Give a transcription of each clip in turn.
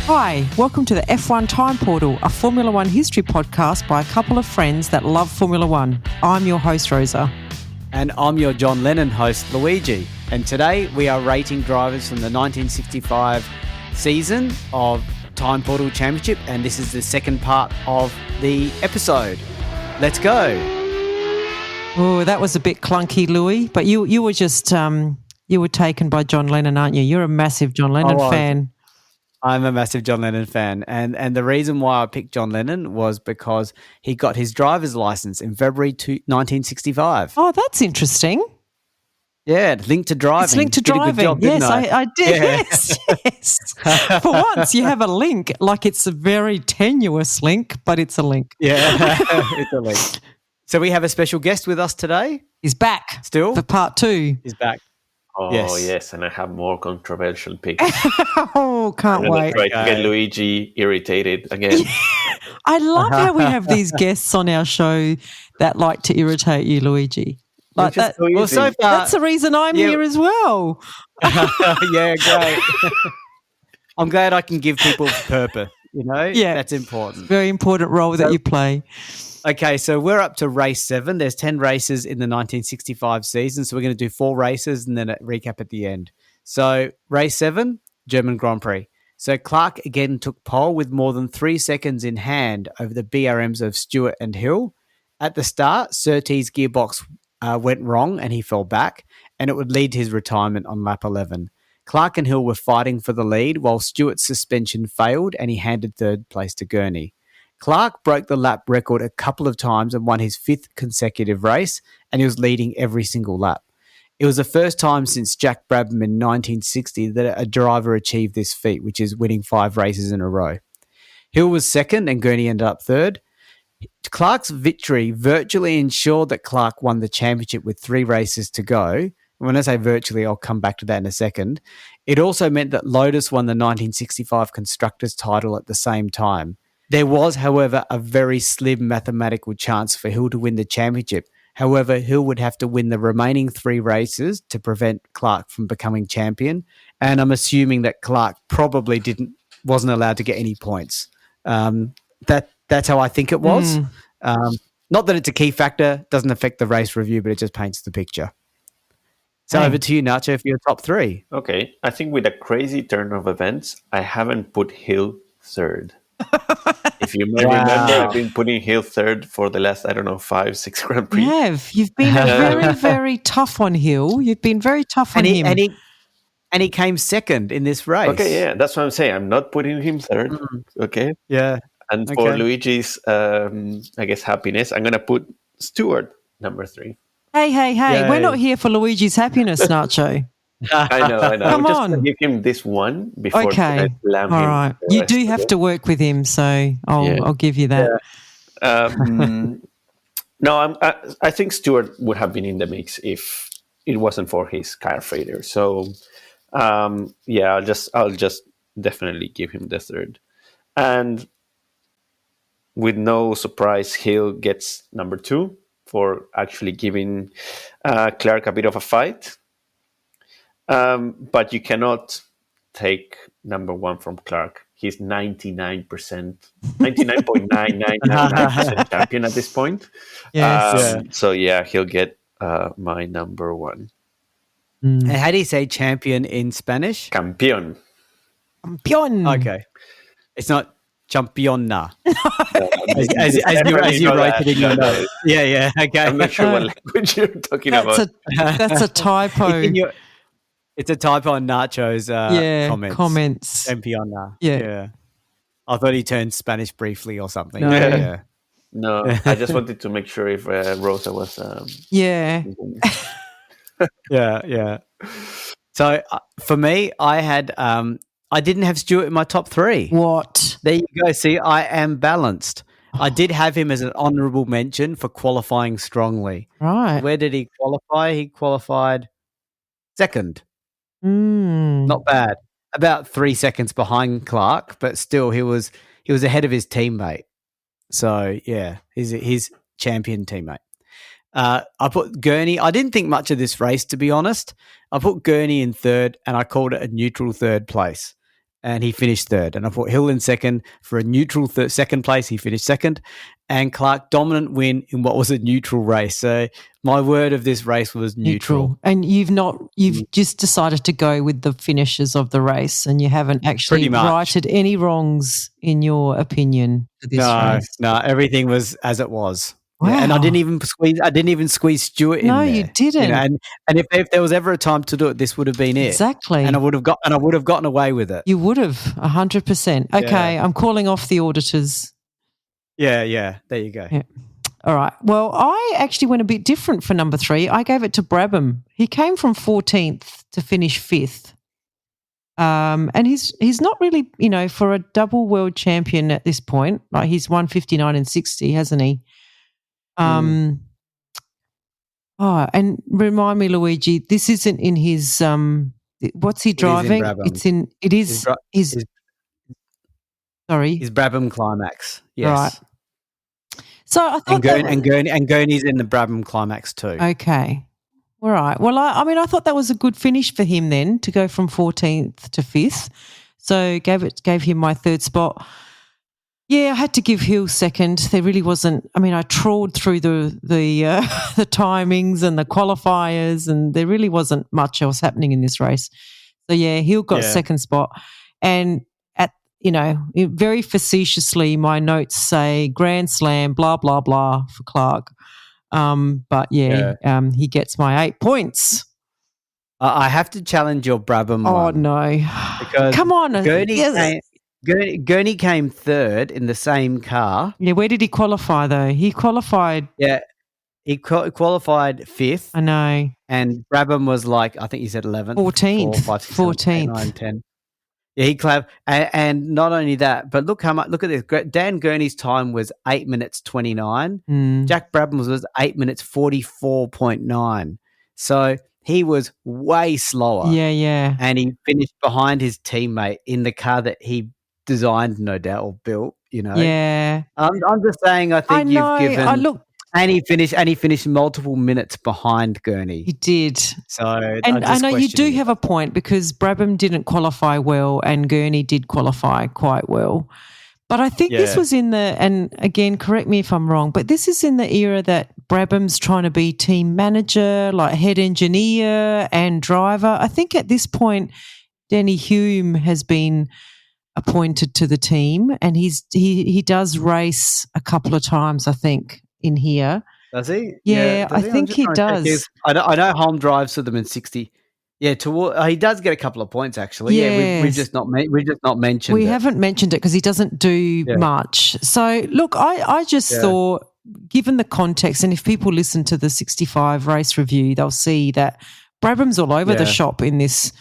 Hi, welcome to the F1 Time Portal, a Formula One history podcast by a couple of friends that love Formula One. I'm your host, Rosa. And I'm your John Lennon host, Luigi. And today we are rating drivers from the 1965 season of Time Portal Championship, and this is the second part of the episode. Let's go. Oh, that was a bit clunky, Louis, but you were just, you were taken by John Lennon, aren't you? You're a massive John Lennon fan. I'm a massive John Lennon fan, and the reason why I picked John Lennon was because he got his driver's license in February 1965. Oh, that's interesting. Yeah, linked to driving. It's linked to driving. Job, yes, I did. Yeah. Yes. For once, you have a link. Like it's a very tenuous link, but it's a link. Yeah, it's a link. So we have a special guest with us today. He's back. Still? For part 2. He's back. Oh, yes, and I have more controversial picks. Oh, can't wait. Try to get Luigi irritated again. I love how we have these guests on our show that like to irritate you, Luigi. Like that, so far, that's the reason I'm here as well. Yeah, great. I'm glad I can give people purpose, Yeah. That's important. Very important role that you play. Okay, so we're up to race 7. There's 10 races in the 1965 season, so we're going to do 4 races and then a recap at the end. So race 7, German Grand Prix. So Clark again took pole with more than 3 seconds in hand over the BRMs of Stewart and Hill. At the start, Surtees' gearbox went wrong and he fell back, and it would lead to his retirement on lap 11. Clark and Hill were fighting for the lead while Stewart's suspension failed and he handed third place to Gurney. Clark broke the lap record a couple of times and won his 5th consecutive race, and he was leading every single lap. It was the first time since Jack Brabham in 1960 that a driver achieved this feat, which is winning 5 races in a row. Hill was second and Gurney ended up third. Clark's victory virtually ensured that Clark won the championship with 3 races to go. When I say virtually, I'll come back to that in a second. It also meant that Lotus won the 1965 Constructors' title at the same time. There was, however, a very slim mathematical chance for Hill to win the championship. However, Hill would have to win the remaining 3 races to prevent Clark from becoming champion. And I'm assuming that Clark probably wasn't allowed to get any points. That's how I think it was. Not that it's a key factor, doesn't affect the race review, but it just paints the picture. So over to you, Nacho, for your top 3. Okay, I think with a crazy turn of events, I haven't put Hill third. If you might remember, I've been putting Hill third for the last, 5-6 Grand Prix. You've been very, very tough on Hill. You've been very tough on him. And he came second in this race. Okay, yeah, that's what I'm saying. I'm not putting him third. Okay. Yeah. And for Luigi's, happiness, I'm going to put Stewart number 3. Hey, Yay. we're not here for Luigi's happiness, Nacho. I know. Come I'm on. just give him this one before I slam him. All right. You do have to work with him, so I'll give you that. Yeah. No, I think Stewart would have been in the mix if it wasn't for his car failure. So, I'll just definitely give him the third. And with no surprise, Hill gets number 2 for actually giving Clark a bit of a fight. But you cannot take number 1 from Clark. He's 99.9999% champion at this point. Yes. So he'll get my number 1. And how do you say champion in Spanish? Campeón. Campeón. Okay. It's not championa. as you wrote it in your notes. Yeah. Okay. I'm not sure what language you're talking about. That's a typo. It's a typo on Nacho's comments. Championa. Yeah. I thought he turned Spanish briefly or something. No. Yeah. No, I just wanted to make sure if Rosa was... Yeah. Yeah. So for me, I didn't have Stewart in my top 3. What? There you go. See, I am balanced. I did have him as an honourable mention for qualifying strongly. Right. Where did he qualify? He qualified second. Mm. Not bad. About 3 seconds behind Clark, but still he was ahead of his teammate. So yeah, he's his champion teammate. I put Gurney. I didn't think much of this race, to be honest. I put Gurney in third, and I called it a neutral third place. and he finished third. And I put Hill in second for a neutral second place. He finished second. And Clark, dominant win in what was a neutral race. So my word of this race was neutral. And you've just decided to go with the finishes of the race, and you haven't actually righted any wrongs in your opinion for this race. No, everything was as it was. Wow. Yeah, and I didn't even squeeze Stewart in there. No, you didn't. And if there was ever a time to do it, this would have been it. Exactly. And I would have gotten away with it. You would have 100%. Okay, I'm calling off the auditors. Yeah. There you go. Yeah. All right. Well, I actually went a bit different for number 3. I gave it to Brabham. He came from 14th to finish 5th. And he's not really, for a double world champion at this point. Like, he's won 59 and 60, hasn't he? Oh, and remind me, Luigi, this isn't in his what's he driving? His Brabham Climax. Yes. Right. So I thought and Gurney's in the Brabham Climax too. Okay. All right. Well, I thought that was a good finish for him then, to go from 14th to 5th. So gave him my third spot. Yeah, I had to give Hill second. There really wasn't. I trawled through the timings and the qualifiers, and there really wasn't much else happening in this race. So yeah, Hill got second spot, and very facetiously, my notes say Grand Slam, blah blah blah for Clark. But he gets my 8 points. I have to challenge your Brabham. Oh no! Because come on, Gurney came third in the same car. Yeah, where did he qualify though? He qualified. Yeah, he qualified 5th. I know. And Brabham was like, I think he said 11th. 14th. 14th. 9, 10. Yeah, he clapped. And not only that, but look at this. Dan Gurney's time was 8 minutes 29. Jack Brabham's was 8 minutes 44.9. So he was way slower. Yeah. And he finished behind his teammate in the car that he designed, no doubt, or built, Yeah. I'm just saying, I think you've given... And he finished multiple minutes behind Gurney. He did. So, and I know you do have a point, because Brabham didn't qualify well and Gurney did qualify quite well. But I think this was and again, correct me if I'm wrong, but this is in the era that Brabham's trying to be team manager, like head engineer and driver. I think at this point, Denny Hume has been appointed to the team, and he does race a couple of times, I think, in here. Does he? Yeah, I think he does. I know Holm drives for them in 60. Yeah, he does get a couple of points actually. Yes. Yeah, we've just not mentioned. We haven't mentioned it because he doesn't do much. So look, I just thought, given the context, and if people listen to the 65 race review, they'll see that Brabham's all over the shop in this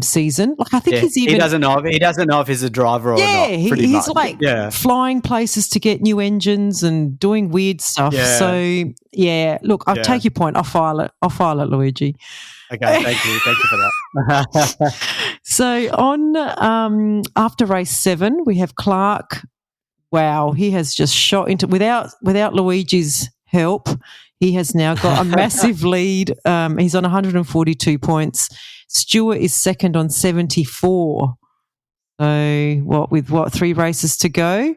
season. Like, I think he doesn't know if he's a driver or not. He's like flying places to get new engines and doing weird stuff. Yeah. So look, I'll take your point. I'll file it, Luigi. Okay, thank you for that. So on after race 7, we have Clark. Wow, he has just shot into without Luigi's help. He has now got a massive lead. He's on 142 points. Stewart is second on 74. So with 3 races to go?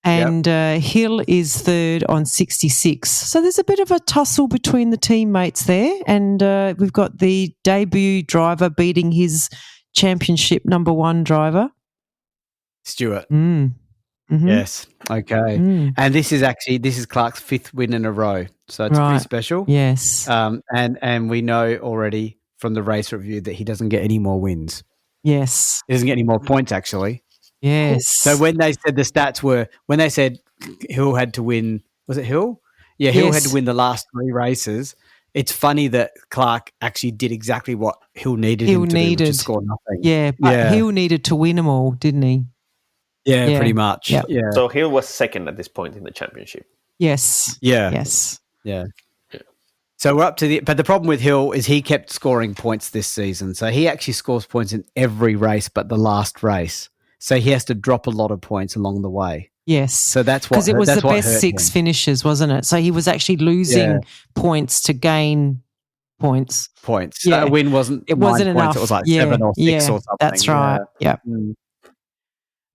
And Hill is third on 66. So there's a bit of a tussle between the teammates there. And we've got the debut driver beating his championship number 1 driver. Stewart. Mm-hmm. Yes. Okay. And this is Clark's 5th win in a row. So it's pretty special. Yes. And we know already from the race review that he doesn't get any more wins. Yes. He doesn't get any more points, actually. Yes. So when they said the stats when they said Hill had to win, was it Hill? Yeah, Hill had to win the last 3 races. It's funny that Clark actually did exactly what Hill needed him to do, which is score nothing. Yeah, but Hill needed to win them all, didn't he? Yeah, pretty much. Yep. Yeah. So Hill was second at this point in the championship. Yes. Yeah. Yes. Yeah. So we're up to but the problem with Hill is he kept scoring points this season. So he actually scores points in every race but the last race. So he has to drop a lot of points along the way. Yes. So that's what, because it was the best 6 finishes, wasn't it? So he was actually losing points to gain points. points. Yeah. A win wasn't It 9 wasn't points. enough. It was like Yeah, 7 or 6 yeah, or something. that's right. Yeah.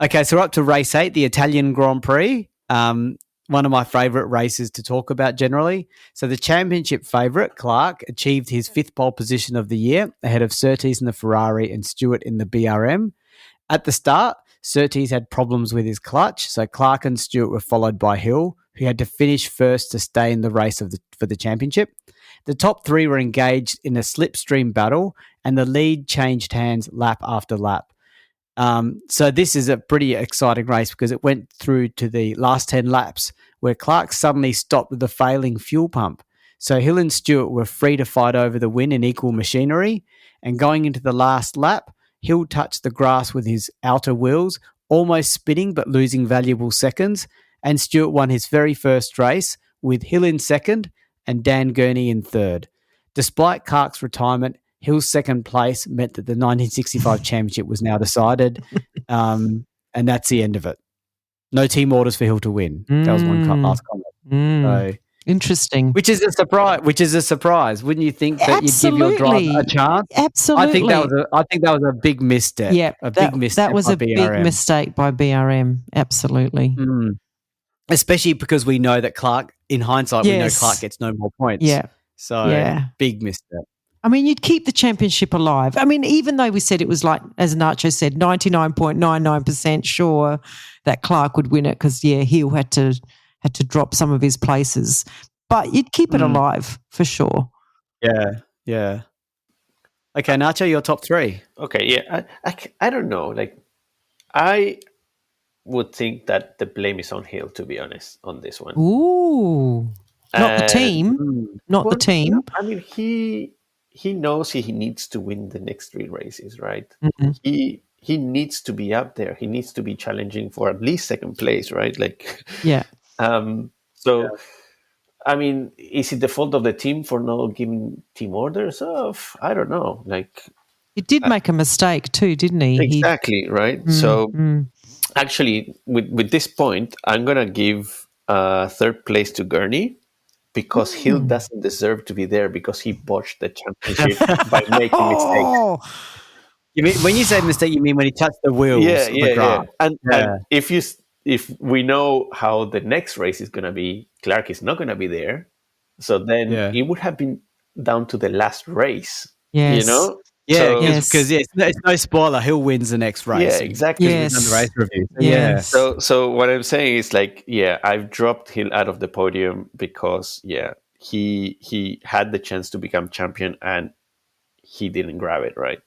Okay, so we're up to race 8, the Italian Grand Prix. One of my favourite races to talk about generally. So the championship favourite, Clark, achieved his 5th pole position of the year ahead of Surtees in the Ferrari and Stewart in the BRM. At the start, Surtees had problems with his clutch, so Clark and Stewart were followed by Hill, who had to finish first to stay in the race for the championship. The top 3 were engaged in a slipstream battle, and the lead changed hands lap after lap. So this is a pretty exciting race because it went through to the last 10 laps where Clark suddenly stopped with a failing fuel pump. So Hill and Stewart were free to fight over the win in equal machinery. And going into the last lap, Hill touched the grass with his outer wheels, almost spinning but losing valuable seconds. And Stewart won his very first race with Hill in second and Dan Gurney in third. Despite Clark's retirement, Hill's second place meant that the 1965 championship was now decided, and that's the end of it. No team orders for Hill to win. That was one last comment. So, interesting. which is a surprise. Wouldn't you think that you'd give your driver a chance? Absolutely. I think that was a big misstep. Yeah, big misstep. That was by a BRM. big mistake by BRM. Absolutely. Especially because we know that Clark, in hindsight, we know Yes. Clark gets no more points. Yeah. So big misstep. I mean, you'd keep the championship alive. I mean, even though we said it was like, as Nacho said, 99.99% sure that Clark would win it because, Hill had to drop some of his places. But you'd keep it alive for sure. Yeah. Okay, Nacho, your top 3. Okay, yeah. I don't know. Like, I would think that the blame is on Hill, to be honest, on this one. Ooh. Not the team. Not the team. No, I mean, he knows he needs to win the next 3 races, right? Mm-hmm. He needs to be up there. He needs to be challenging for at least second place, right? Like, yeah. I mean, is it the fault of the team for not giving team orders? I don't know. Like, he did make a mistake too, didn't he? Exactly, right? So, actually, with this point, I'm gonna give 3rd place to Gurney. Because Hill doesn't deserve to be there because he botched the championship by making mistakes. You mean when you say mistake, you mean when he touched the wheels? Yeah. And if we know how the next race is going to be, Clark is not going to be there. So then it would have been down to the last race. Yes. You know? Yeah, because it's no spoiler. Hill wins the next race. Yeah, exactly. Yes. We've done the race review. Yes. So what I'm saying is like, I've dropped Hill out of the podium because he had the chance to become champion and he didn't grab it, right?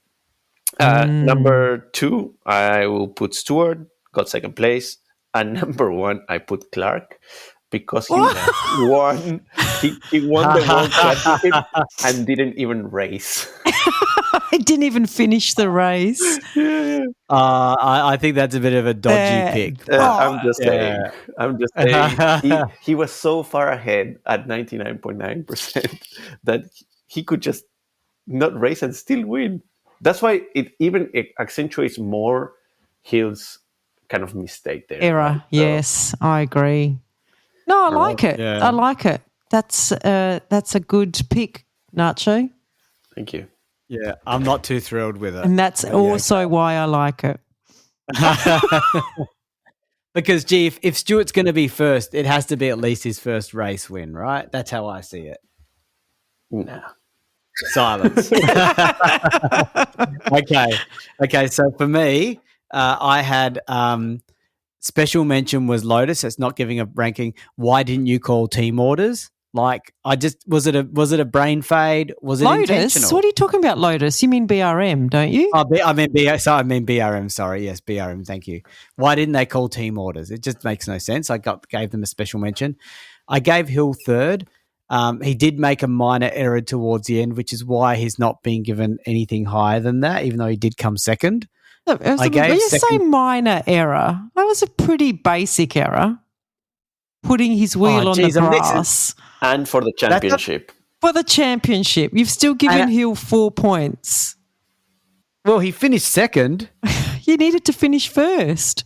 Number 2, I will put Stewart, got second place, and number 1, I put Clark. Because he won the World Championship and didn't even race. I didn't even finish the race. I think that's a bit of a dodgy pick. I'm just saying. He was so far ahead at 99.9% that he could just not race and still win. That's why it accentuates more Hill's kind of mistake there. Error. Right? Yes, I agree. No, I like it. Yeah. I like it. That's a good pick, Nacho. Thank you. Yeah, I'm not too thrilled with it. And that's also why I like it. Because, if Stewart's going to be first, it has to be at least his first race win, right? That's how I see it. No. Silence. Okay. So for me, I had special mention was Lotus. It's not giving a ranking. Why didn't you call team orders? Like, was it a brain fade? Was it Lotus? intentional? What are you talking about, Lotus? You mean BRM, don't you? I mean BRM. Sorry, yes, BRM. Thank you. Why didn't they call team orders? It just makes no sense. I gave them a special mention. I gave Hill third. He did make a minor error towards the end, which is why he's not being given anything higher than that, even though he did come second. When you say minor error, that was a pretty basic error. Putting his wheel on the grass. And for the championship. For the championship. You've still given Hill 4 points. Well, he finished second. You needed to finish first.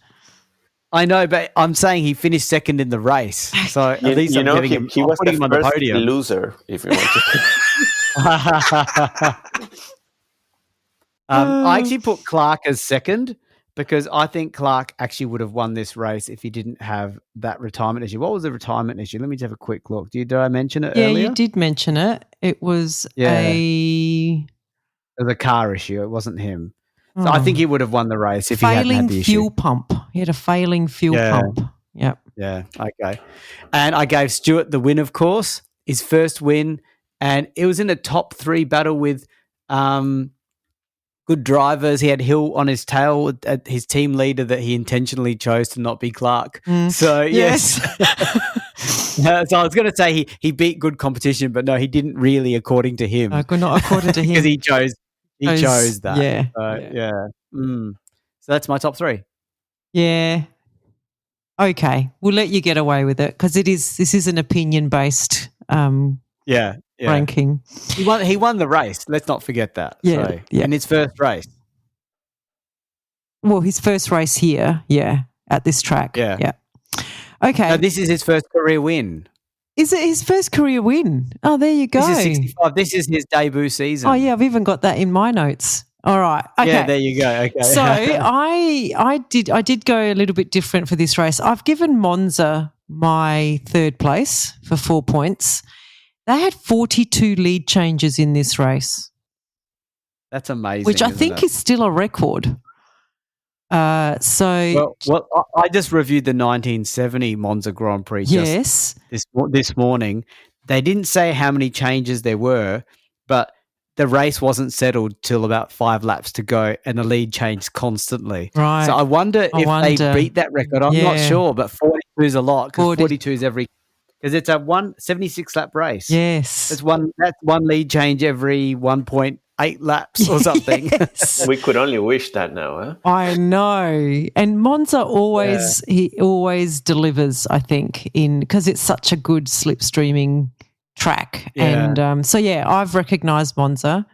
I know, but I'm saying he finished second in the race. So at least I'm giving him, he was putting him on the podium. Loser, if you want to. I actually put Clark as second because I think Clark actually would have won this race if he didn't have that retirement issue. What was the retirement issue? Let me just have a quick look. Did I mention it Yeah, earlier? you did mention it. It was It was a car issue. It wasn't him. So I think he would have won the race if he hadn't had the issue. fuel pump. He had a failing fuel pump. Yep. Yeah, okay. And I gave Stewart the win, of course, his first win. And it was in a top 3 battle with good drivers. He had Hill on his tail, his team leader that he intentionally chose to not be Clark. So, yes. So I was going to say he beat good competition, but no, he didn't really, according to him. Not according to him. Because he chose that. Yeah. So that's my top 3. Yeah. Okay. We'll let you get away with it because this is an opinion-based ranking. He won the race. Let's not forget that. Yeah. So, and his first race. Well, his first race here, at this track. Yeah. Okay. No, this is his first career win. Is it his first career win? Oh, there you go. This is 65. This is his debut season. Oh, yeah. I've even got that in my notes. All right. Okay. Yeah, there you go. Okay. So I did go a little bit different for this race. I've given Monza my third place for 4 points. They had 42 lead changes in this race. That's amazing. Which I think is still a record. Well, I just reviewed the 1970 Monza Grand Prix this morning. They didn't say how many changes there were, but the race wasn't settled till about 5 laps to go, and the lead changed constantly. Right. So I wonder if they beat that record. I'm not sure, but 42 is a lot because 42 is because it's a 76 lap race. Yes. That's one lead change every 1.8 laps or something. Yes. We could only wish that now, huh? I know. And Monza always delivers, I think, because it's such a good slipstreaming track. Yeah. And I've recognised Monza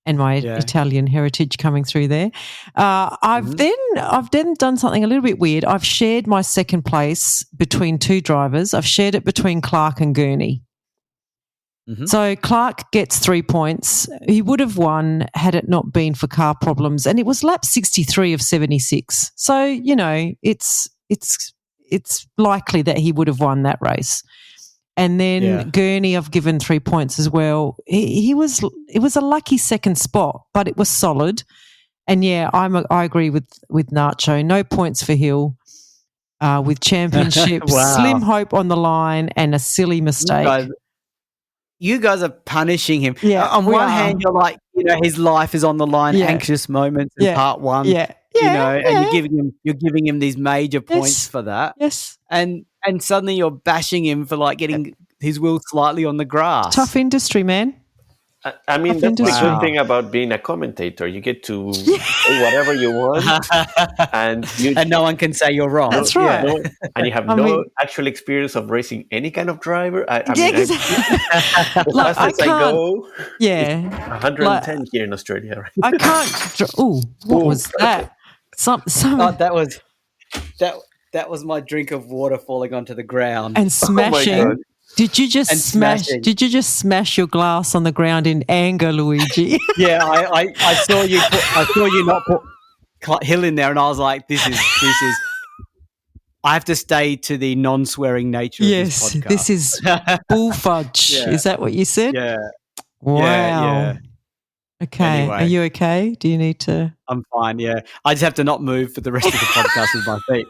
and my Italian heritage coming through there. I've then done something a little bit weird. I've shared my second place between 2 drivers. I've shared it between Clark and Gurney. Mm-hmm. So Clark gets 3 points. He would have won had it not been for car problems, and it was lap 63 of 76. So it's likely that he would have won that race. And then Gurney, I've given 3 points as well. It was a lucky second spot, but it was solid. And I agree with Nacho. No points for Hill with championship, slim hope on the line, and a silly mistake. You guys are punishing him. Yeah, on one hand, you're like, his life is on the line, anxious moments in part 1. Yeah. And you're giving him these major points for that. Yes. And suddenly you're bashing him for like getting his wheel slightly on the grass. Tough industry, man. I mean, that's the good thing about being a commentator. You get to say whatever you want, and no one can say you're wrong. That's right. And you have no actual experience of racing any kind of driver. I mean, exactly. the fastest I go, 110 here in Australia. Right? I can't. What was that? Some. That was my drink of water falling onto the ground and smashing. Oh Did you just smash your glass on the ground in anger, Luigi? Yeah, I saw you. I saw you not put Hill in there, and I was like, "This is." I have to stay to the non-swearing nature of this podcast. This is bull fudge. Is that what you said? Yeah. Wow. Yeah. Okay. Anyway. Are you okay? Do you need to? I'm fine. Yeah. I just have to not move for the rest of the podcast with my feet.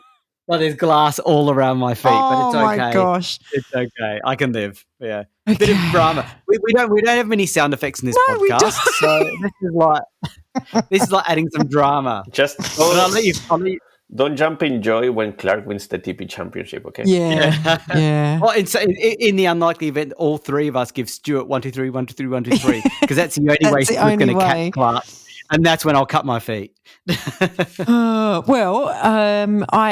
Well, there's glass all around my feet, but it's okay. Oh my gosh, it's okay. I can live. Yeah, okay. Bit of drama. We don't have many sound effects in this podcast, we don't. So this is like adding some drama. I'll let you. Don't jump in joy when Clark wins the TP championship. Okay. Yeah. Well, in the unlikely event, all 3 of us give Stuart 1, 2, 3, 1, 2, 3, 1, 2, 3, because that's the only way we're going to catch Clark. And that's when I'll cut my feet. I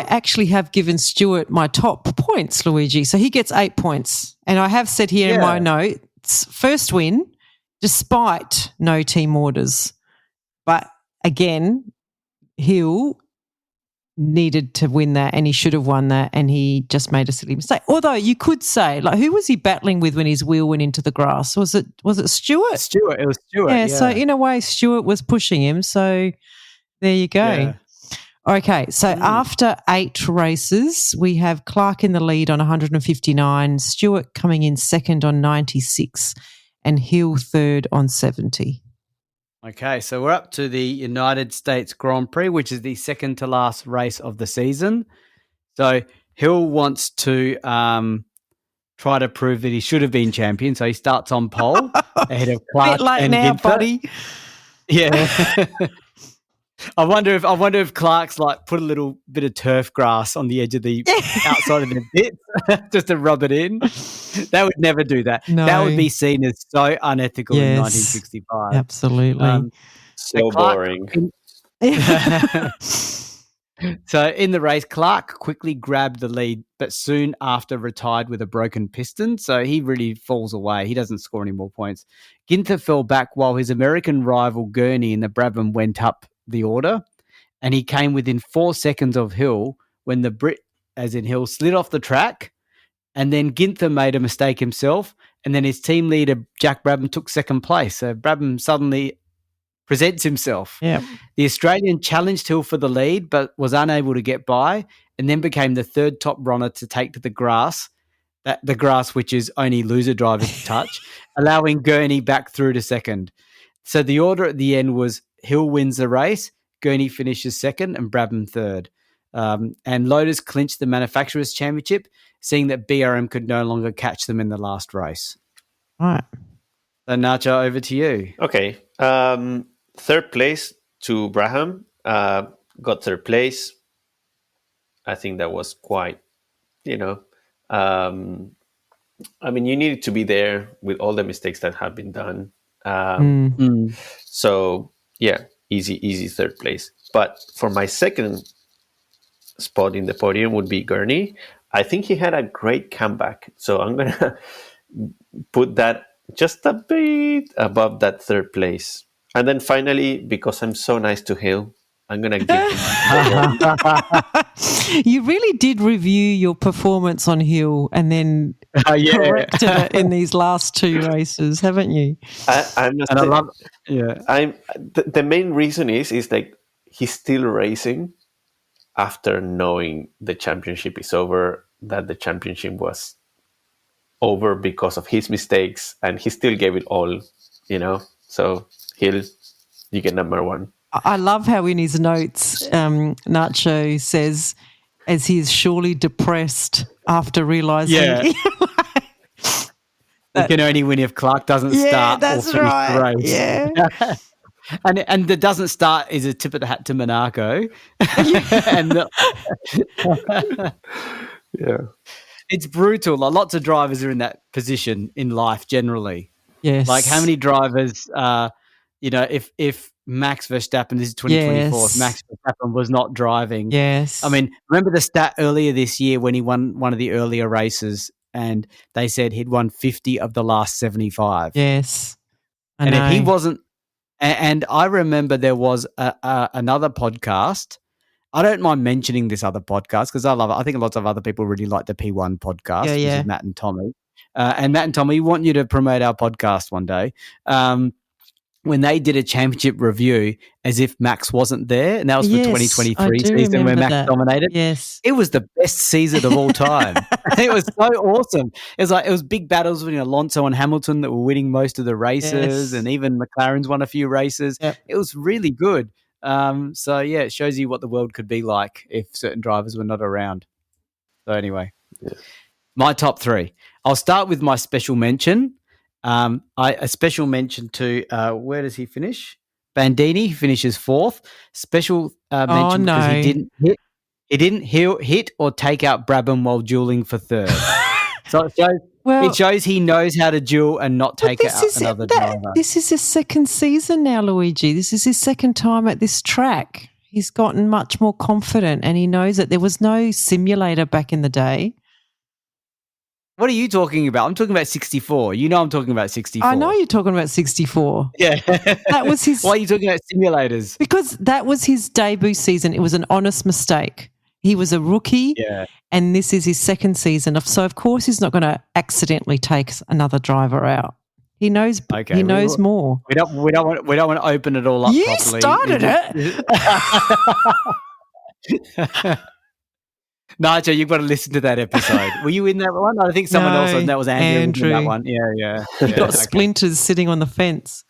actually have given Stuart my top points, Luigi. So he gets 8 points. And I have said here in my notes, first win, despite no team orders. But again, Hill needed to win that and he should have won that and he just made a silly mistake. Although you could say, like, who was he battling with when his wheel went into the grass? Was it Stewart? Stewart. It was Stewart. Yeah, so in a way Stewart was pushing him. So there you go. Yeah. Okay, so after 8 races, we have Clark in the lead on 159, Stewart coming in second on 96 and Hill third on 70. Okay, so we're up to the United States Grand Prix, which is the second to last race of the season. So Hill wants to try to prove that he should have been champion. So he starts on pole ahead of Clark Bit late and now, Ginther. buddy. Yeah. I wonder if Clark's like put a little bit of turf grass on the edge of the outside of the bit just to rub it in. They would never do that. No. That would be seen as so unethical in 1965. Absolutely. So boring. So in the race, Clark quickly grabbed the lead, but soon after retired with a broken piston. So he really falls away. He doesn't score any more points. Ginther fell back while his American rival Gurney in the Brabham went up the order, and he came within 4 seconds of Hill when the Brit, as in Hill, slid off the track, and then Ginther made a mistake himself, and then his team leader, Jack Brabham, took second place. So Brabham suddenly presents himself. Yeah. The Australian challenged Hill for the lead, but was unable to get by, and then became the third top runner to take to the grass, which is only loser drivers touch, allowing Gurney back through to second. So the order at the end was Hill wins the race, Gurney finishes second, and Brabham third. And Lotus clinched the Manufacturers' Championship, seeing that BRM could no longer catch them in the last race. All right. So Nacho, over to you. Okay. Third place to Brabham. Got third place. I think that was quite, I mean, you needed to be there with all the mistakes that have been done. So, yeah, easy third place. But for my second spot in the podium would be Gurney. I think he had a great comeback. So I'm going to put that just a bit above that third place. And then finally, because I'm so nice to Hill, I'm going to give him You really did review your performance on Hill and then corrected it in these last 2 races, haven't you? I love the main reason is like he's still racing after knowing the championship is over, that the championship was over because of his mistakes, and he still gave it all, So Hill, you get number 1. I love how in his notes, Nacho says, as he is surely depressed after realising. He can only win if Clark doesn't start or finish the race. Yeah. And the doesn't start is a tip of the hat to Monaco. Yeah. It's brutal. Lots of drivers are in that position in life generally. Yes. Like how many drivers, if Max Verstappen, this is 2024, if Max Verstappen was not driving. Yes. I mean, remember the stat earlier this year when he won one of the earlier races and they said he'd won 50 of the last 75. Yes. And if he wasn't, and I remember there was another podcast. I don't mind mentioning this other podcast because I love it. I think lots of other people really like the P1 podcast. This is Matt and Tommy. And Matt and Tommy, we want you to promote our podcast one day. When they did a championship review as if Max wasn't there, and that was for 2023 season where Max dominated. Yes. It was the best season of all time. It was so awesome. It was big battles between Alonso and Hamilton that were winning most of the races, and even McLaren's won a few races. Yep. It was really good. It shows you what the world could be like if certain drivers were not around. So anyway, my top 3. I'll start with my special mention. A special mention to where does he finish? Bandini finishes 4th. Special mention because he didn't hit or take out Brabham while dueling for 3rd. So it shows he knows how to duel and not take out another driver. This is his second season now, Luigi. This is his second time at this track. He's gotten much more confident and he knows that there was no simulator back in the day. What are you talking about? I'm talking about 64. You know I'm talking about 64. I know you're talking about 64. Yeah. That was his. Why are you talking about simulators? Because that was his debut season. It was an honest mistake. He was a rookie, and this is his second season. So, of course, he's not going to accidentally take another driver out. He knows. Okay, he knows more. We don't want to open it all up. You properly. started it. Nacho, you've got to listen to that episode. Were you in that one? I think someone else, and that was Andrew. In that one. Yeah. He got splinters sitting on the fence.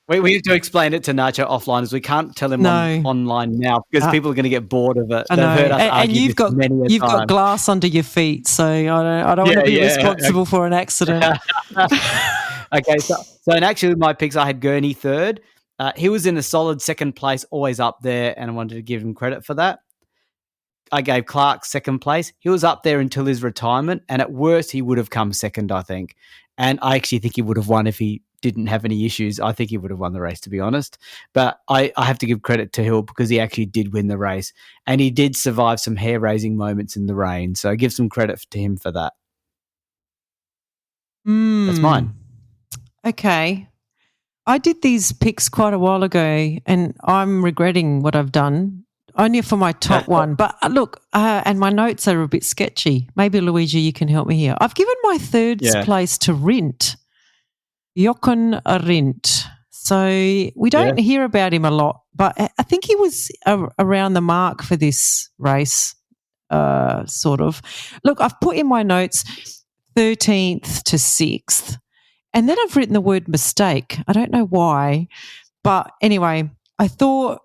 We have to explain it to Nacho offline, as we can't tell him online now because people are going to get bored of it. I know. And you've got glass under your feet, so I don't want to be responsible for an accident. Okay, so actually my picks, I had Gurney third. He was in a solid second place, always up there, and I wanted to give him credit for that. I gave Clark second place. He was up there until his retirement, and at worst, he would have come second, I think. And I actually think he would have won if he didn't have any issues. I think he would have won the race, to be honest. But I have to give credit to Hill because he actually did win the race, and he did survive some hair-raising moments in the rain. So I give some credit to him for that. That's mine. Okay. I did these picks quite a while ago, and I'm regretting what I've done. Only for my top one. But look, and my notes are a bit sketchy. Maybe, Luigi, you can help me here. I've given my third place to Rindt, Jochen Rindt. So we don't hear about him a lot, but I think he was around the mark for this race, sort of. Look, I've put in my notes 13th to 6th, and then I've written the word mistake. I don't know why, but anyway, I thought,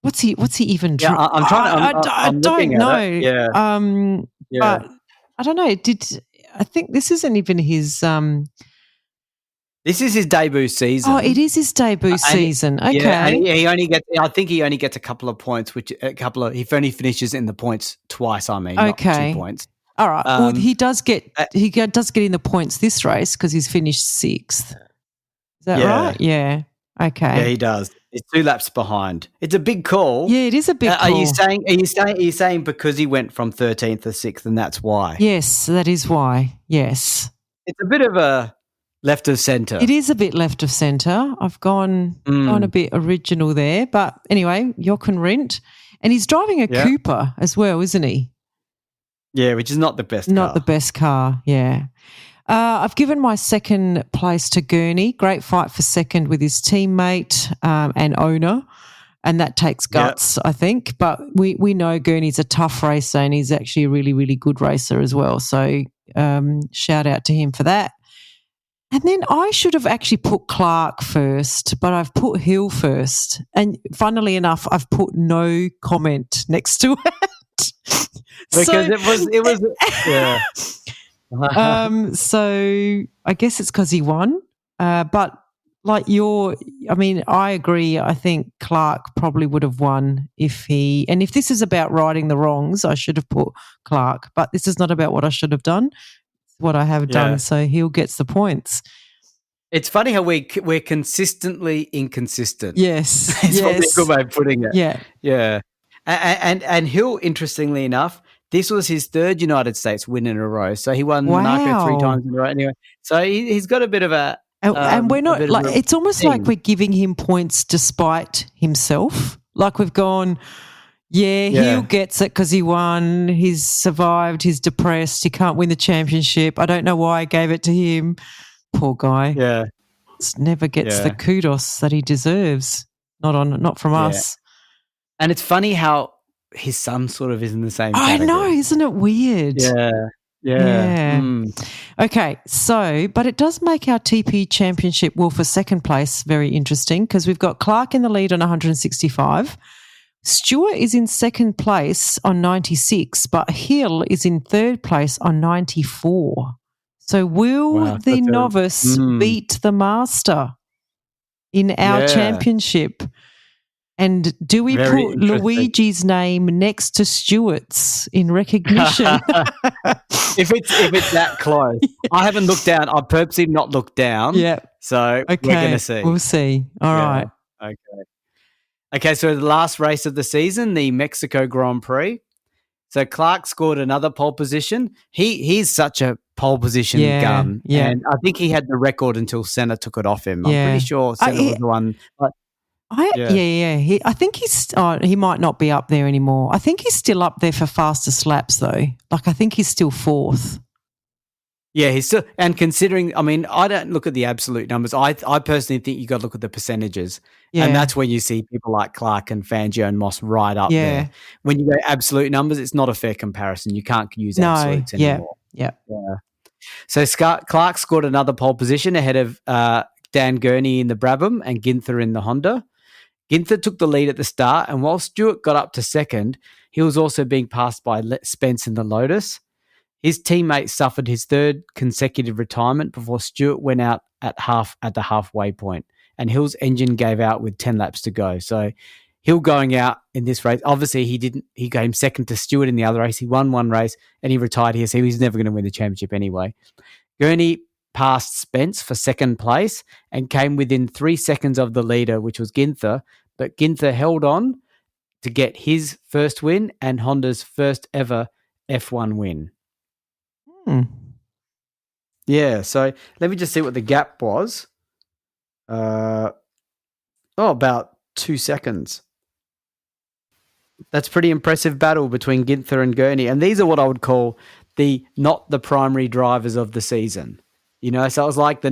What's he even? Yeah, I'm trying. I don't know. Yeah. But I don't know. I think this isn't even his? This is his debut season. Oh, it is his debut season. Okay. Yeah, and he only gets. I think he only gets a couple of points, He only finishes in the points twice. I mean, not 2 points. All right. Well, he does get in the points this race because he's finished 6th. Is that right? Yeah. Okay. Yeah, he does. It's 2 laps behind. It's a big call. Yeah, it is a big call. Are you saying because he went from 13th to 6th and that's why? Yes, that is why. Yes. It's a bit of a left of centre. It is a bit left of centre. I've gone a bit original there. But anyway, Jochen Rindt. And he's driving a Cooper as well, isn't he? Yeah, which is not the best car. Not the best car, yeah. I've given my second place to Gurney. Great fight for second with his teammate and owner, and that takes guts, I think. But we know Gurney's a tough racer and he's actually a really, really good racer as well. So shout out to him for that. And then I should have actually put Clark first, but I've put Hill first. And funnily enough, I've put no comment next to it. Because it was yeah. So I guess it's because he won. But I agree. I think Clark probably would have won if this is about righting the wrongs, I should have put Clark. But this is not about what I should have done. It's what I have done. So Hill gets the points. It's funny how we're consistently inconsistent. Yes. It's probably a good way of putting it. Yeah. Yeah. And Hill, interestingly enough, this was his third United States win in a row. So he won Monaco 3 times in a row anyway. So he's got a bit of a... and we're not... it's almost like we're giving him points despite himself. Like we've gone, Hill gets it because he won. He's survived. He's depressed. He can't win the championship. I don't know why I gave it to him. Poor guy. Yeah. Never gets the kudos that he deserves. Not from us. And it's funny how his son sort of is in the same category. I know, isn't it weird? Yeah. Okay, but it does make our TP championship for second place very interesting because we've got Clark in the lead on 165. Stewart is in second place on 96, but Hill is in third place on 94. So will the novice beat the master in our championship? And do we put Luigi's name next to Stewart's in recognition? if it's that close. I haven't looked down. I purposely not looked down. Yeah. So we're going to see. We'll see. All right. Okay, so the last race of the season, the Mexico Grand Prix. So Clark scored another pole position. He's such a pole position gun. Yeah. And I think he had the record until Senna took it off him. I'm Yeah. pretty sure Senna was the one. But Yeah. I think he might not be up there anymore. I think he's still up there for fastest laps though. Like I think he's still fourth. yeah, he's still, and considering, I mean, I don't look at the absolute numbers. I personally think you got to look at the percentages. Yeah. And that's when you see people like Clark and Fangio and Moss right up Yeah. there. When you go absolute numbers, it's not a fair comparison. You can't use absolutes anymore. Yeah. So Clark scored another pole position ahead of Dan Gurney in the Brabham and Ginther in the Honda. Ginther took the lead at the start, and while Stewart got up to second, he was also being passed by Spence in the Lotus. His teammate suffered his third consecutive retirement before Stewart went out at the halfway point, and Hill's engine gave out with 10 laps to go. So Hill going out in this race, obviously he came second to Stewart in the other race. He won one race and he retired here, so he was never going to win the championship anyway. Gurney passed Spence for second place and came within 3 seconds of the leader, which was Ginther, but Ginther held on to get his first win and Honda's first ever F1 win. Yeah, so let me just see what the gap was. About 2 seconds. That's pretty impressive battle between Ginther and Gurney. And these are what I would call not the primary drivers of the season. You know, so it was like the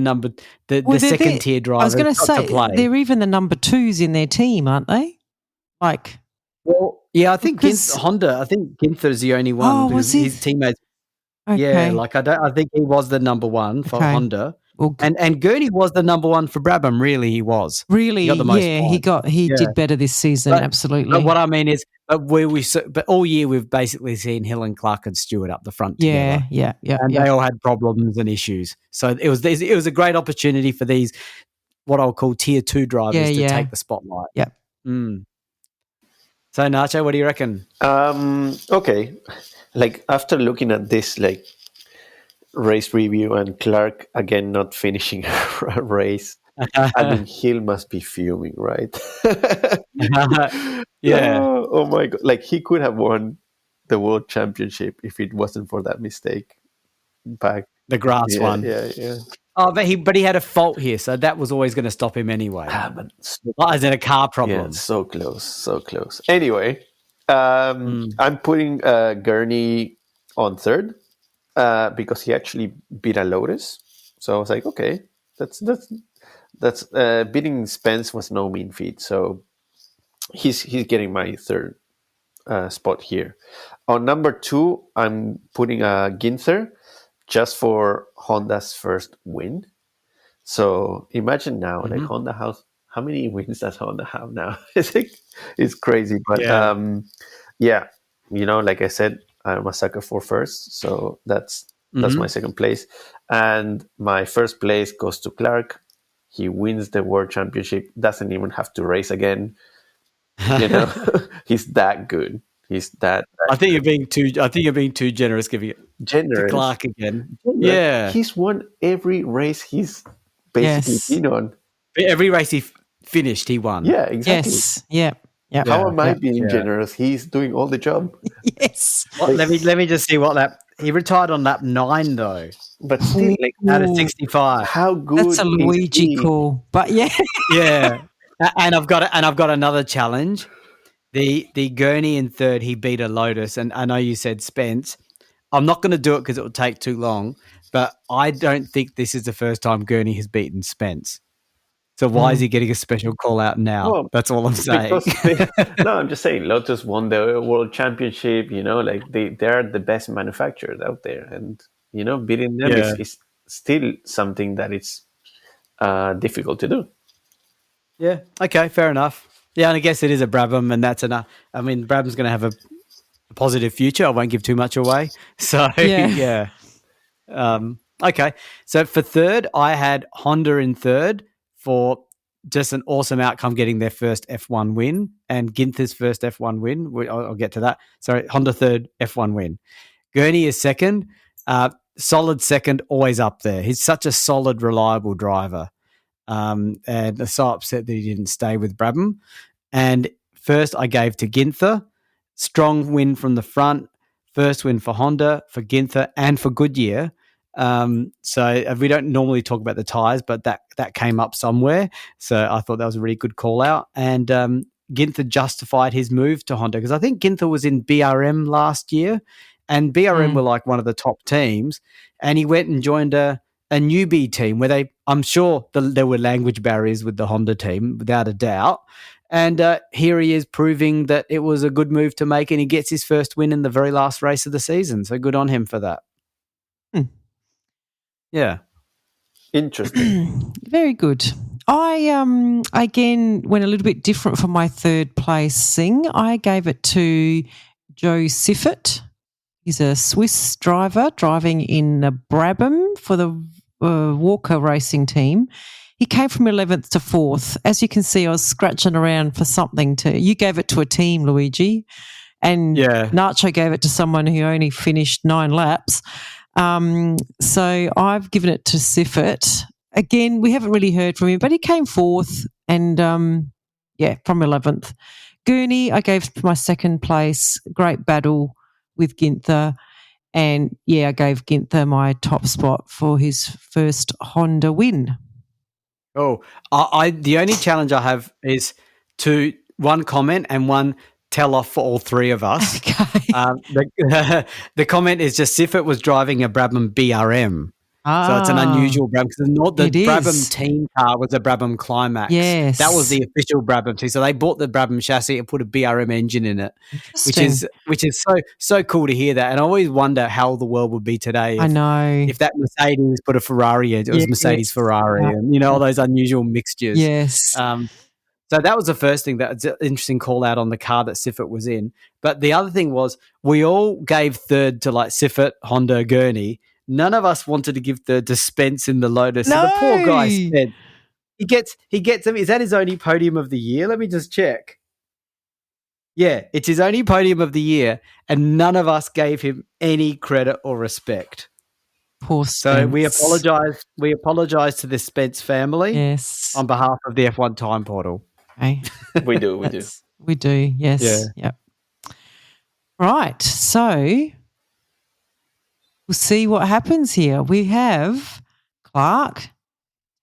second tier drivers. I was going to say, they're even the number twos in their team, aren't they? Like, well, yeah, I think Ginther's the only one. Oh, was he? His teammates. Okay. Yeah, like I think he was the number one for Honda. Well, and Gurney was the number one for Brabham. Really, he was. Really, he got the most points. He did better this season. Absolutely. But what I mean is, but all year we've basically seen Hill and Clark and Stewart up the front together. Yeah. And they all had problems and issues. So it was a great opportunity for these what I'll call tier 2 drivers to take the spotlight. Yeah. So Nacho, what do you reckon? Okay, like after looking at this race review and Clark again not finishing a race, I mean Hill must be fuming, right? Yeah. Oh my god! Like he could have won the world championship if it wasn't for that mistake back the grass one. Yeah. Oh, but he had a fault here, so that was always going to stop him anyway. As in a car problem. Yeah, so close. Anyway, I'm putting Gurney on third because he actually beat a Lotus. So I was like, okay, that's beating Spence was no mean feat. So he's getting my third spot here. On number 2, I'm putting Ginther just for Honda's first win. So imagine now, like Honda has, how many wins does Honda have now? It's crazy. But yeah, you know, like I said, I'm a sucker for first. So that's my second place. And my first place goes to Clark. He wins the world championship, doesn't even have to race again. You know, he's that good. He's that. I think you're being too generous giving it to Clark again. Yeah, he's won every race he's basically been on. Every race he finished, he won. Yeah, exactly. Yes. Yeah. How am I being generous? He's doing all the job. Yes. Well, let me just see what lap he retired on lap 9 though. But still, like out of 65. How good? That's a Luigi call. But yeah. Yeah. And I've got another challenge. The Gurney in third, he beat a Lotus, and I know you said Spence. I'm not going to do it because it will take too long, but I don't think this is the first time Gurney has beaten Spence. So why is he getting a special call out now? Well, that's all I'm saying. No, I'm just saying Lotus won the world championship. You know, like they're the best manufacturers out there, and you know, beating them is still something that it's difficult to do. Yeah. Okay. Fair enough. Yeah, and I guess it is a Brabham, and that's enough. I mean, Brabham's going to have a positive future. I won't give too much away. So yeah. Okay. So for third, I had Honda in third for just an awesome outcome, getting their first F1 win, and Ginther's first F1 win. I'll get to that. Sorry, Honda third, F1 win. Gurney is second. Solid second, always up there. He's such a solid, reliable driver. And I'm so upset that he didn't stay with Brabham. And first I gave to Ginther. Strong win from the front. first win for Honda, for Ginther, and for Goodyear. So we don't normally talk about the tyres, but that came up somewhere. So I thought that was a really good call out. And Ginther justified his move to Honda because I think Ginther was in BRM last year, and BRM were like one of the top teams. And he went and joined a newbie team where I'm sure there were language barriers with the Honda team, without a doubt. And here he is proving that it was a good move to make, and he gets his first win in the very last race of the season. So good on him for that. Yeah. Interesting. Very good. I again went a little bit different from my third placing. I gave it to Joe Siffert. He's a Swiss driver driving in Brabham for the Walker Racing team. He came from 11th to 4th. As you can see, I was scratching around for something you gave it to a team, Luigi, and Nacho gave it to someone who only finished 9 laps. So I've given it to Siffert. Again, we haven't really heard from him, but he came 4th and, from 11th. Gurney, I gave my second place. Great battle with Ginther. And, I gave Ginther my top spot for his first Honda win. Oh, the only challenge I have is one comment and one tell off for all three of us. Okay. The comment is just Siffert was driving a Brabham BRM. So it's an unusual Brabham because the Brabham team car was a Brabham Climax. Yes. That was the official Brabham team. So they bought the Brabham chassis and put a BRM engine in it, which is so cool to hear that. And I always wonder how the world would be today. I know. If that Mercedes put a Ferrari in, it was Mercedes Ferrari and, all those unusual mixtures. Yes. So that was the first thing. That's an interesting call out on the car that Siffert was in. But the other thing was we all gave third to like Siffert, Honda, Gurney. None of us wanted to give third to Spence in the Lotus. No. So the poor guy Spence, he gets them. Is that his only podium of the year? Let me just check. Yeah, it's his only podium of the year, and none of us gave him any credit or respect. Poor Spence. So we apologize. We apologize to the Spence family. Yes. On behalf of the F1 Time Portal. Okay. We do. We do, yes. Yeah. Yep. Right, so we'll see what happens here. We have Clark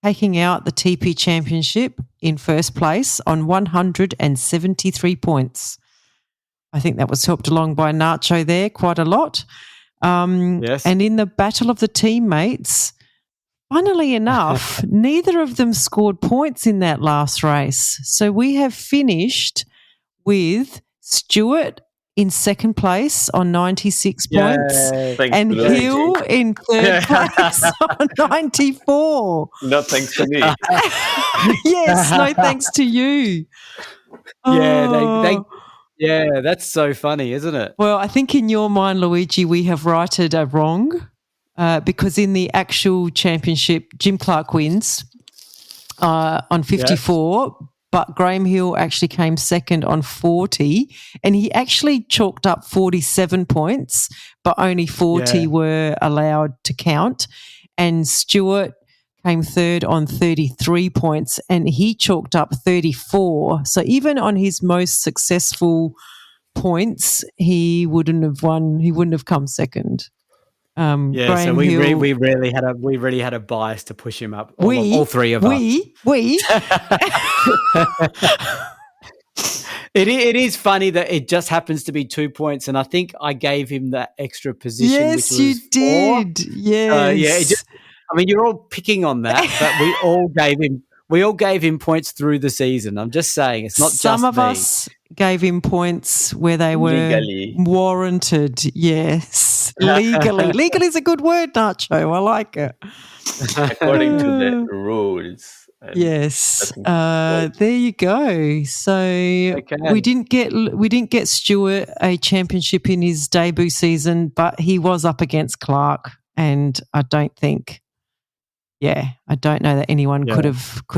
taking out the TP Championship in first place on 173 points. I think that was helped along by Nacho there quite a lot. Yes. And in the battle of the teammates, funnily enough, neither of them scored points in that last race. So we have finished with Stewart in second place on 96 points and Hill in third place on 94. No thanks to me. Yes, no thanks to you. Yeah, that's so funny, isn't it? Well, I think in your mind, Luigi, we have righted a wrong. Because in the actual championship, Jim Clark wins on 54, but Graham Hill actually came second on 40, and he actually chalked up 47 points, but only 40 were allowed to count. And Stewart came third on 33 points, and he chalked up 34. So even on his most successful points, he wouldn't have won. He wouldn't have come second. So we really had a bias to push him up. All three of us. It is funny that it just happens to be 2 points, and I think I gave him that extra position. Yes, which was you did. 4. Yes. You're all picking on that, but we all gave him points through the season. I'm just saying, it's not some just of me. us gave him points where they were Legally. warranted. Yes, legally. Legal is a good word, Nacho. I like it. According to the rules. Yes, there you go. So we didn't get Stewart a championship in his debut season, but he was up against Clark, and I don't know that anyone could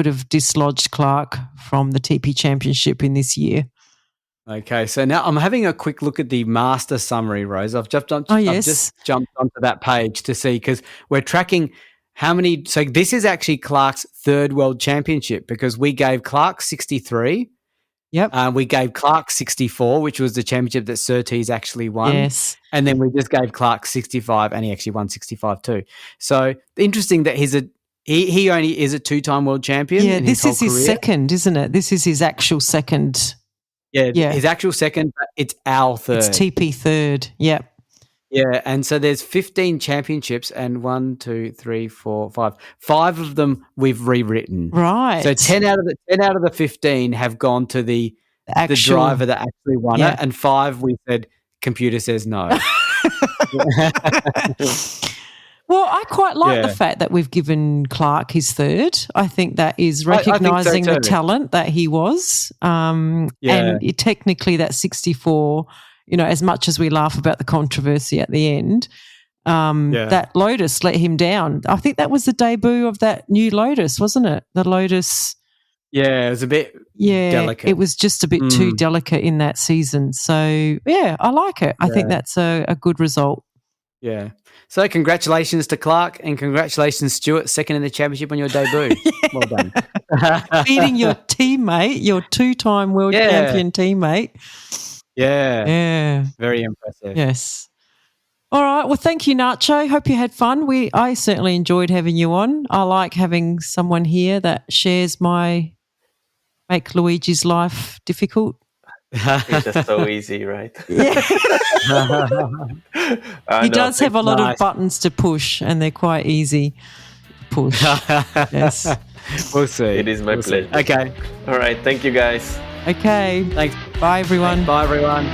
have dislodged Clark from the TP Championship in this year. Okay, so now I'm having a quick look at the master summary, Rose. I've just jumped onto that page to see, because we're tracking how many. So this is actually Clark's third world championship, because we gave Clark 63, Yep. We gave Clark 64, which was the championship that Surtees actually won. Yes. And then we just gave Clark 65, and he actually won 65 too. So interesting that he only is a 2-time world champion. Yeah, in this is his career. second, isn't it? This is his actual second. Yeah, his actual second, but it's our third. It's TP third. Yep. Yeah, and so there's 15 championships, and 1, 2, 3, 4, 5. 5 of them we've rewritten. Right. So 10 out of the 15 have gone to the driver that actually won it, and 5 we said computer says no. Well, I quite like the fact that we've given Clark his third. I think that is recognising the talent that he was. And technically that 64, as much as we laugh about the controversy at the end, that Lotus let him down. I think that was the debut of that new Lotus, wasn't it? The Lotus. Yeah, it was a bit delicate. It was just a bit too delicate in that season. So, I like it. I think that's a good result. Yeah. So congratulations to Clark and congratulations, Stuart, second in the championship on your debut. Well done. Beating your teammate, your 2-time world champion teammate. Yeah. Yeah. Very impressive. Yes. All right. Well, thank you, Nacho. Hope you had fun. I certainly enjoyed having you on. I like having someone here that shares make Luigi's life difficult. It's just so easy, right? Yeah. He does have a lot nice. of buttons to push, and they're quite easy to push. Yes. We'll see. It is my pleasure. Okay. All right. Thank you, guys. Okay. Thanks. Bye, everyone. Bye, everyone.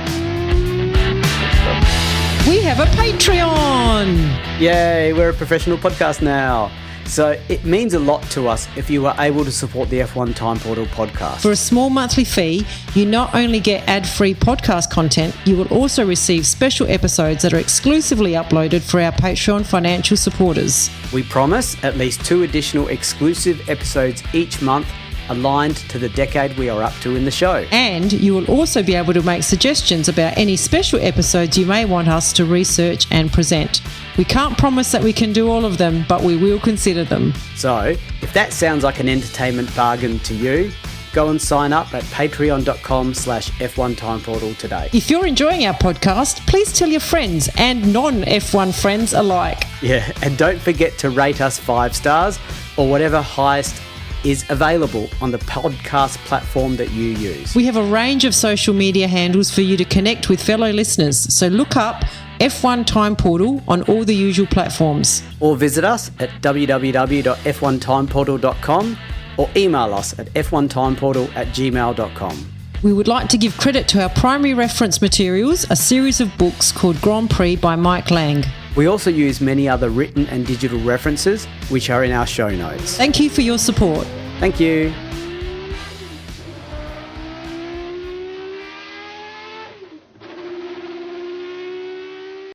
We have a Patreon. Yay, we're a professional podcast now. So it means a lot to us if you are able to support the F1 Time Portal podcast. For a small monthly fee, you not only get ad-free podcast content, you will also receive special episodes that are exclusively uploaded for our Patreon financial supporters. We promise at least 2 additional exclusive episodes each month aligned to the decade we are up to in the show. And you will also be able to make suggestions about any special episodes you may want us to research and present. We can't promise that we can do all of them, but we will consider them. So, if that sounds like an entertainment bargain to you, go and sign up at patreon.com/F1 Time Portal today. If you're enjoying our podcast, please tell your friends and non-F1 friends alike. Yeah, and don't forget to rate us 5 stars or whatever highest is available on the podcast platform that you use. We have a range of social media handles for you to connect with fellow listeners, so look up F1 Time Portal on all the usual platforms. Or visit us at www.f1timeportal.com or email us at f1timeportal@gmail.com. We would like to give credit to our primary reference materials, a series of books called Grand Prix by Mike Lang. We also use many other written and digital references, which are in our show notes. Thank you for your support. Thank you.